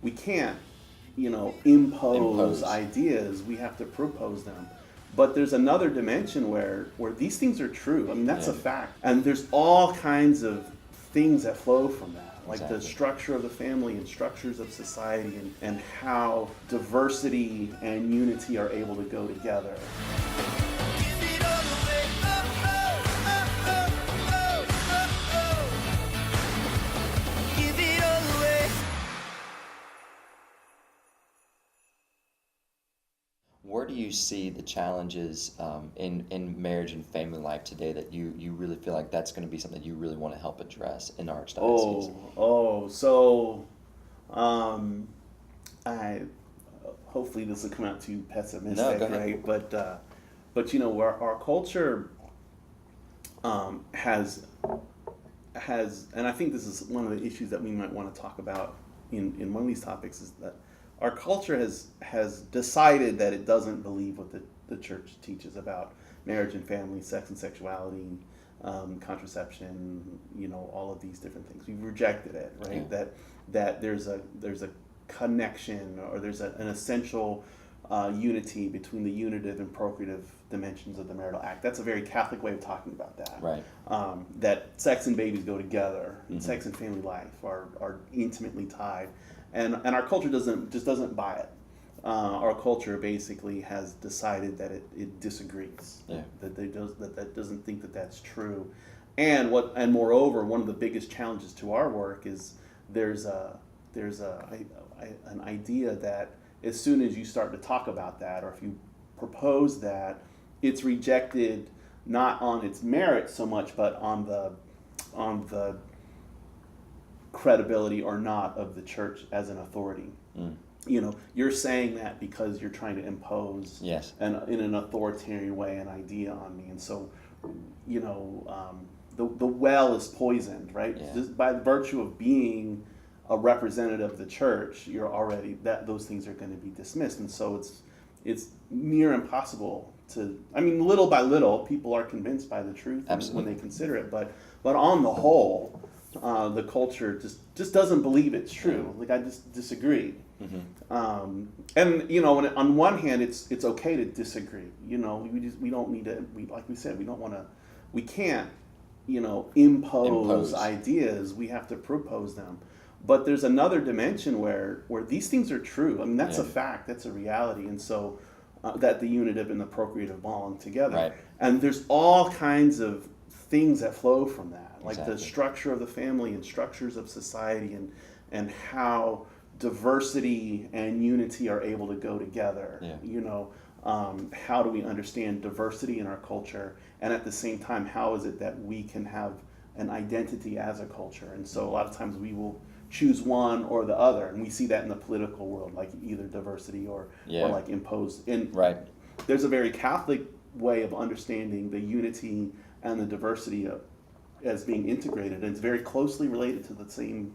we can't, impose Impose. ideas. We have to propose them. But there's another dimension where these things are true. I mean, that's a Yeah. fact. And there's all kinds of things that flow from that, like the Exactly. structure of the family and structures of society, and how diversity and unity are able to go together. Give it all away. Oh, oh, oh, oh, oh, oh. Give it all away. Where do you see the challenges in marriage and family life today that you really feel like that's going to be something you really want to help address in our archdiocese? So, I hopefully this will come out too pessimistic, No, go ahead. right? But where our culture has, and I think this is one of the issues that we might want to talk about in one of these topics, is that our culture has decided that it doesn't believe what the church teaches about marriage and family, sex and sexuality, contraception, all of these different things. We've rejected it, right? Yeah. That there's a connection, or there's an essential unity between the unitive and procreative dimensions of the marital act. That's a very Catholic way of talking about that. Right. That sex and babies go together, and Mhm. sex and family life are intimately tied, and our culture doesn't buy it. Our culture basically has decided that it disagrees. Yeah. That doesn't think that that's true, and moreover, one of the biggest challenges to our work is there's an idea that as soon as you start to talk about that, or if you propose that, it's rejected not on its merit so much, but on the credibility or not of the church as an authority. Mm. You're saying that because you're trying to impose Yes. in an authoritarian way an idea on me, and so the well is poisoned, right? Yeah. Just by virtue of being a representative of the church, you're already those things are going to be dismissed, and so it's near impossible to. I mean, little by little, people are convinced by the truth Absolutely. when they consider it, but on the whole, the culture just doesn't believe it's true. Like, I just disagree. Mm-hmm. And on one hand, it's okay to disagree. We don't need to. Like we said, we can't impose ideas. We have to propose them. But there's another dimension where these things are true. I mean, that's a Yeah. fact. That's a reality. And so that the unitive and the procreative belong together. Right. And there's all kinds of things that flow from that, like Exactly. the structure of the family and structures of society, and how diversity and unity are able to go together. Yeah. How do we understand diversity in our culture, and at the same time, how is it that we can have an identity as a culture? And so a lot of times we will choose one or the other, and we see that in the political world, like either diversity or like imposed. And Right. there's a very Catholic way of understanding the unity and the diversity as being integrated, and it's very closely related to the same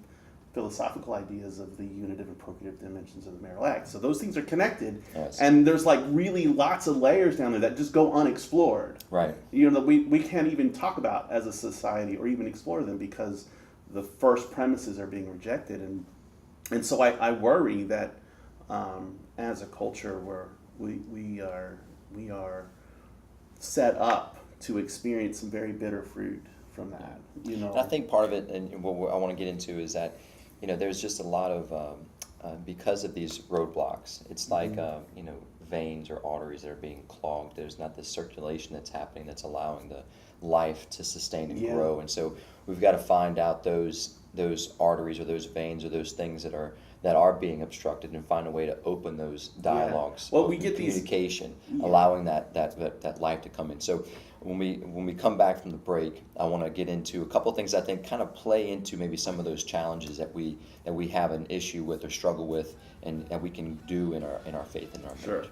philosophical ideas of the unitive and procreative dimensions of the marital act. So those things are connected, Yes. and there's like really lots of layers down there that just go unexplored. Right. That we can't even talk about as a society or even explore them because the first premises are being rejected, and so I worry that as a culture we are set up to experience some very bitter fruit from that. And I think part of it, and what I want to get into, is that there's just a lot of because of these roadblocks. It's like veins or arteries that are being clogged. There's not the circulation that's happening that's allowing the life to sustain and grow. And so we've got to find out those arteries or those veins or those things that are being obstructed, and find a way to open those dialogues. Well, we get communication, allowing that life to come in. So when we come back from the break, I want to get into a couple of things I think kind of play into maybe some of those challenges that we have an issue with or struggle with, and we can do in our faith and our marriage. Sure.